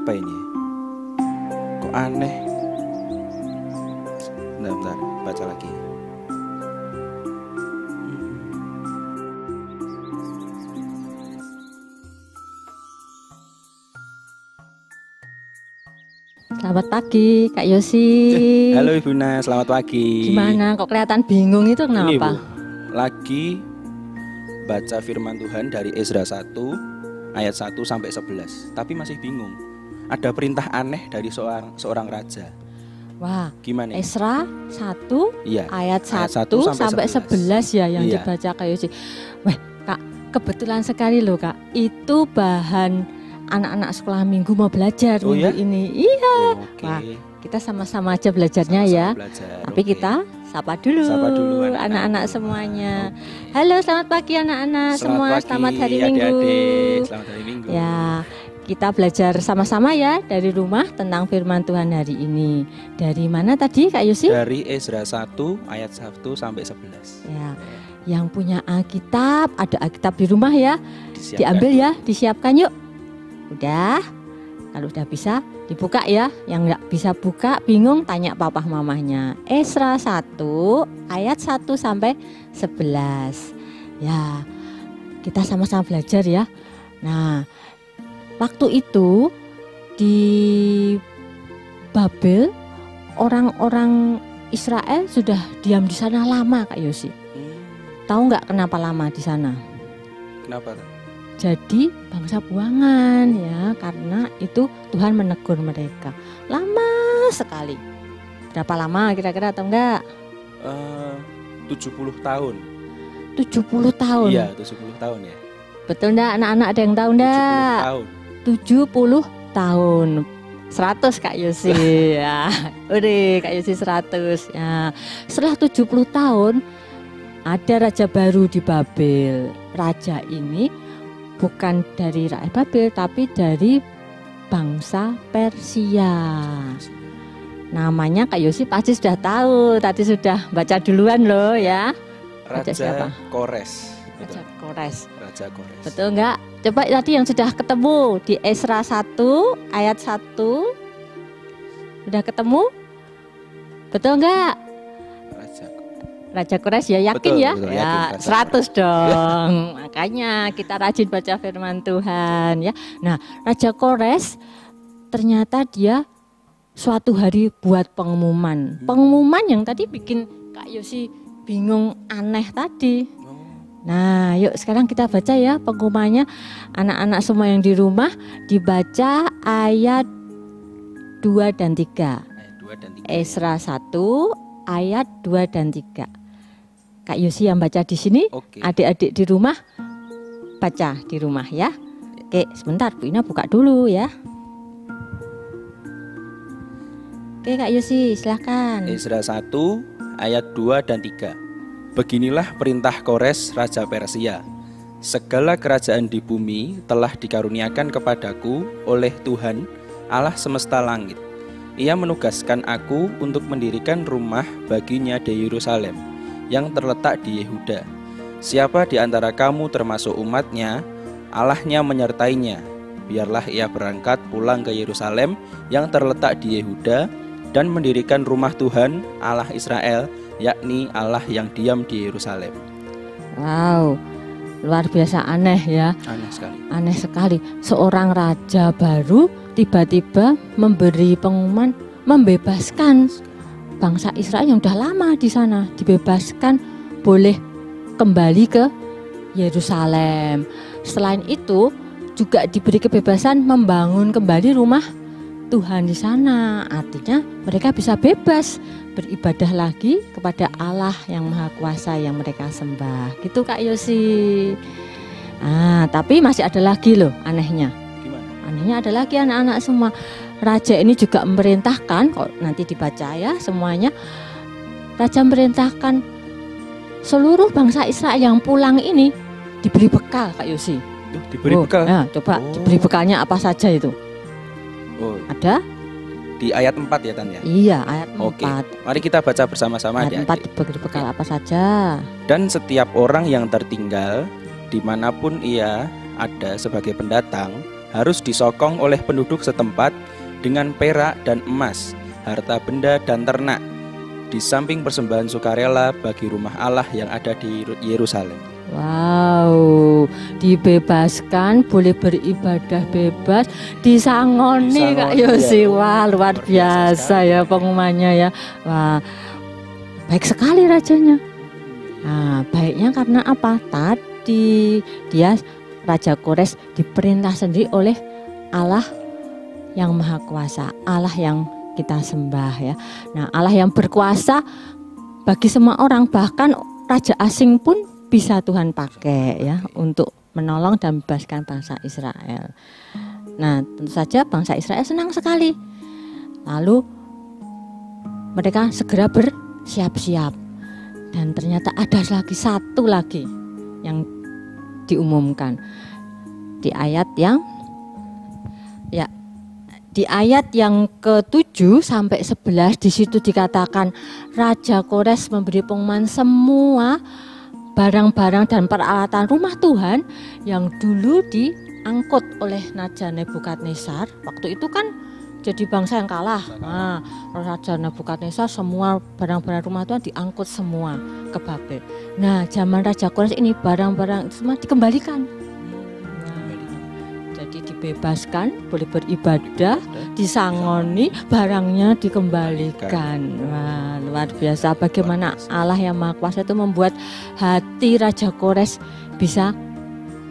Apa ini? Kok aneh? Bentar, baca lagi. Selamat pagi, Kak Yosi. Halo Ibu Nas, selamat pagi. Gimana? Kok kelihatan bingung itu Ini kenapa? Bu, lagi baca firman Tuhan dari Ezra 1 ayat 1 sampai 11, tapi masih bingung. Ada perintah aneh dari seorang raja. Wah, Gimana? Ezra 1 Iya, ayat 1 1 sampai 11 ya yang Iya. dibaca Kak Yosi. Wah, Kak, kebetulan sekali loh Kak. Itu bahan anak-anak sekolah minggu mau belajar Oh, minggu ya? ini. Iya. Oke. Wah, kita sama-sama aja belajarnya Sama-sama ya. belajar, Tapi oke. kita sapa dulu, Sapa dulu anak-anak semuanya. Oke. Halo, selamat pagi anak-anak semua. Pagi, Selamat hari Minggu. adik-adik. Selamat hari Minggu. Ya, kita belajar sama-sama ya dari rumah tentang firman Tuhan hari ini. Dari mana tadi Kak Yosi? Dari Ezra 1 ayat 1 sampai 11. Ya, yang punya Alkitab, ada Alkitab di rumah ya. Disiapkan. Diambil ya, disiapkan yuk. Udah, kalau udah bisa dibuka ya. Yang nggak bisa buka, bingung, tanya papa mamahnya. Ezra 1 ayat 1 sampai 11. Ya, kita sama-sama belajar ya. Nah, waktu itu di Babel orang-orang Israel sudah diam di sana lama Kak Yosi. Tahu nggak kenapa lama di sana? Kenapa? Kak? Jadi bangsa buangan ya, karena itu Tuhan menegur mereka. Lama sekali. Berapa lama kira-kira atau enggak? 70 tahun. 70 tahun. Iya, 70 tahun ya. Betul enggak anak-anak, ada yang tahu 70 enggak? tahun. 70 tahun. 100 Kak Yosi ya. Udah Kak Yosi 100 ya. Setelah 70 tahun ada raja baru di Babel. Raja ini bukan dari rakyat Babel tapi dari bangsa Persia. Namanya Kak Yosi pasti sudah tahu. Tadi sudah baca duluan loh ya. Raja siapa? Kores. Raja Betul. Kores. Raja Kores. Betul enggak? Coba tadi yang sudah ketemu di Ezra 1 ayat 1. Sudah ketemu? Betul enggak? Raja Kores ya, yakin Betul, ya? betul, Ya, yakin, 100 dong. Makanya kita rajin baca firman Tuhan ya. Nah, Raja Kores ternyata dia suatu hari buat pengumuman. Pengumuman yang tadi bikin Kak Yosi bingung, aneh tadi. Nah, yuk sekarang kita baca ya pengumumannya. Anak-anak semua yang di rumah dibaca ayat 2 dan 3. Ayat 2 dan 3. Ezra 1 ayat 2 dan 3. Kak Yosi yang baca di sini, Oke. adik-adik di rumah baca di rumah ya. Oke, sebentar Bu Ina buka dulu ya. Oke Kak Yosi, silahkan. Ezra 1 ayat 2 dan 3. Beginilah perintah Kores Raja Persia. Segala kerajaan di bumi telah dikaruniakan kepadaku oleh Tuhan Allah semesta langit. Ia menugaskan aku untuk mendirikan rumah baginya di Yerusalem yang terletak di Yehuda. Siapa di antara kamu termasuk umatnya, Allahnya menyertainya. Biarlah ia berangkat pulang ke Yerusalem yang terletak di Yehuda dan mendirikan rumah Tuhan Allah Israel, yakni Allah yang diam di Yerusalem. Wow, luar biasa aneh ya. Aneh sekali. Aneh sekali. Seorang raja baru tiba-tiba memberi pengumuman membebaskan bangsa Israel yang udah lama di sana, dibebaskan boleh kembali ke Yerusalem. Selain itu juga diberi kebebasan membangun kembali rumah Tuhan di sana. Artinya mereka bisa bebas beribadah lagi kepada Allah yang Maha Kuasa yang mereka sembah. Gitu Kak Yosi. Tapi masih ada lagi loh anehnya. Gimana? Anehnya ada lagi anak-anak semua. Raja ini juga memerintahkan, kok nanti dibaca ya semuanya. Raja memerintahkan seluruh bangsa Israel yang pulang ini diberi bekal Kak Yosi. Diberi bekal? Ya, coba diberi bekalnya apa saja itu? Oh, Ada? di ayat 4 ya Tan ya? Iya, ayat 4. Oke. Mari kita baca bersama-sama Ayat 4 adik-adik. diberi bekal apa saja? Dan setiap orang yang tertinggal dimanapun ia ada sebagai pendatang harus disokong oleh penduduk setempat dengan perak dan emas, harta benda dan ternak, di samping persembahan sukarela bagi rumah Allah yang ada di Yerusalem. Wow, dibebaskan, boleh beribadah bebas, disangoni Kak Yosi. Wah, luar biasa ya pengumumannya ya. Wah, baik sekali rajanya. Nah, baiknya karena apa? Tadi dia Raja Kores diperintah sendiri oleh Allah yang Maha Kuasa, Allah yang kita sembah ya. Nah, Allah yang berkuasa bagi semua orang, bahkan raja asing pun bisa Tuhan pakai ya untuk menolong dan membebaskan bangsa Israel. Nah, tentu saja bangsa Israel senang sekali. Lalu mereka segera bersiap-siap. Dan ternyata ada satu lagi yang diumumkan di ayat yang ke-7 sampai 11. Di situ dikatakan Raja Kores memberi pengumuman semua barang-barang dan peralatan rumah Tuhan yang dulu diangkut oleh Raja Nebukadnezar. Waktu itu kan jadi bangsa yang kalah. Nah, Raja Nebukadnezar semua barang-barang rumah Tuhan diangkut semua ke Babel. Nah, zaman Raja Kores ini barang-barang itu semua dikembalikan. Jadi dibebaskan, boleh beribadah, disangoni, barangnya dikembalikan. Wah, luar biasa bagaimana Allah yang Maha Kuasa itu membuat hati Raja Kores bisa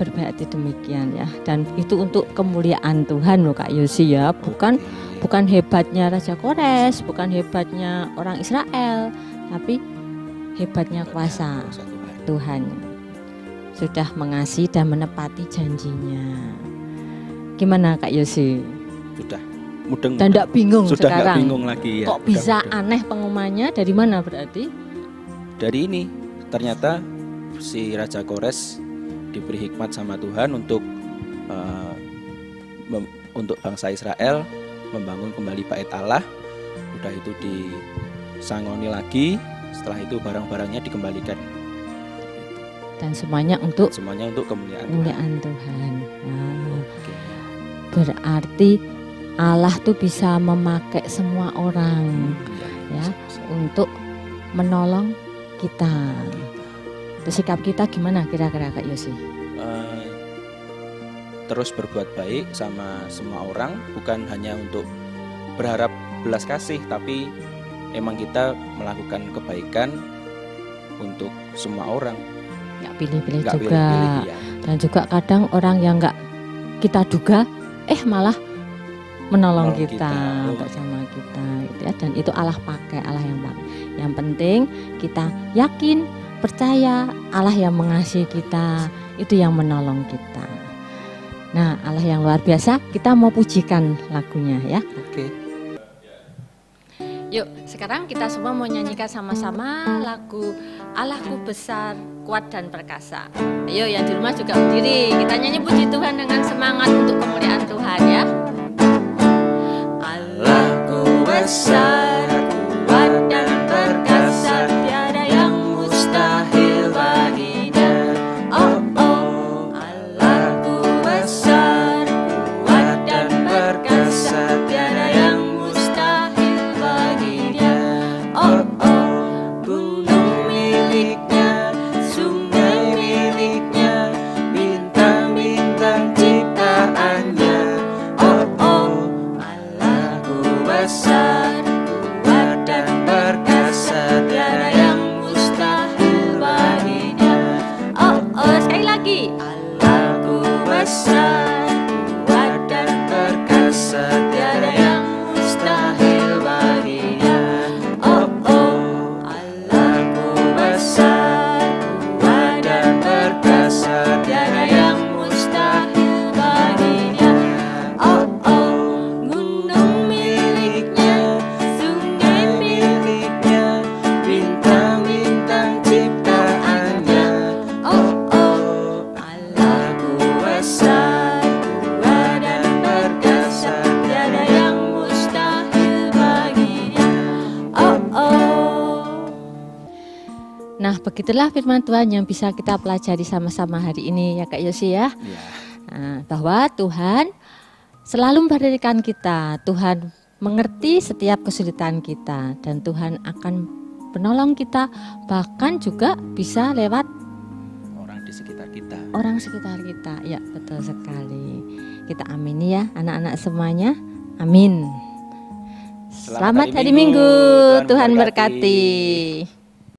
berbaik hati demikian ya. Dan itu untuk kemuliaan Tuhan loh Kak Yosi ya. Bukan hebatnya Raja Kores, bukan hebatnya orang Israel, tapi hebatnya kuasa Tuhan. Sudah mengasihi dan menepati janjinya. Gimana Kak Yosi? Sudah mudeng. Dan tidak bingung sudah sekarang. Sudah bingung lagi ya. Kok bisa aneh pengumumannya? Dari mana berarti? Dari ini ternyata si Raja Kores diberi hikmat sama Tuhan untuk bangsa Israel membangun kembali bait Allah. Udah itu disangoni lagi. Setelah itu barang-barangnya dikembalikan. Dan semuanya untuk kemuliaan Tuhan. Nah, berarti Allah tuh bisa memakai semua orang ya untuk menolong kita. Terus sikap kita gimana kira-kira Kak Yosi? Terus berbuat baik sama semua orang, bukan hanya untuk berharap belas kasih, tapi emang kita melakukan kebaikan untuk semua orang. Nggak pilih-pilih juga. Ya. Dan juga kadang orang yang nggak kita duga, malah menolong kita bersama kita, gitu ya. Dan itu Allah pakai, Allah yang pakai. Yang penting kita yakin, percaya Allah yang mengasihi kita, itu yang menolong kita. Nah, Allah yang luar biasa, kita mau pujikan lagunya ya. Oke. Yuk, sekarang kita semua mau nyanyikan sama-sama lagu Allahku besar, kuat dan perkasa. Ayo yang di rumah juga berdiri, kita nyanyi puji Tuhan dengan semangat untuk kemuliaan Tuhan ya. Allahku besar, kuat dan perkasa, tiada yang mustahil baginya. Oh oh, Allahku besar, kuat dan perkasa, tiada yang mustahil baginya. Oh oh, gunung miliknya, sungai miliknya, bintang-bintang ciptaannya. Oh oh, Allahku besar, kuat dan perkasa, tiada yang mustahil baginya. Oh oh, sekali lagi. Allahku besar, kuat dan perkasa, tiada yang mustahil baginya. Oh oh, Allahku besar, kuat dan perkasa, tiada yang mustahil baginya. Oh oh, gunung miliknya, sungai miliknya, bintang-bintang ciptaannya. Oh oh, Allahku besar, kuat dan perkasa, tiada yang mustahil baginya. Oh oh. Nah, begitulah firman Tuhan yang bisa kita pelajari sama-sama hari ini ya Kak Yosi ya. Ya. Nah, bahwa Tuhan selalu memperhatikan kita. Tuhan mengerti setiap kesulitan kita dan Tuhan akan menolong kita, bahkan juga bisa lewat orang di sekitar kita. Orang sekitar kita. Ya, betul sekali. Kita amini ya anak-anak semuanya. Amin. Selamat hari Minggu. Tuhan berkati.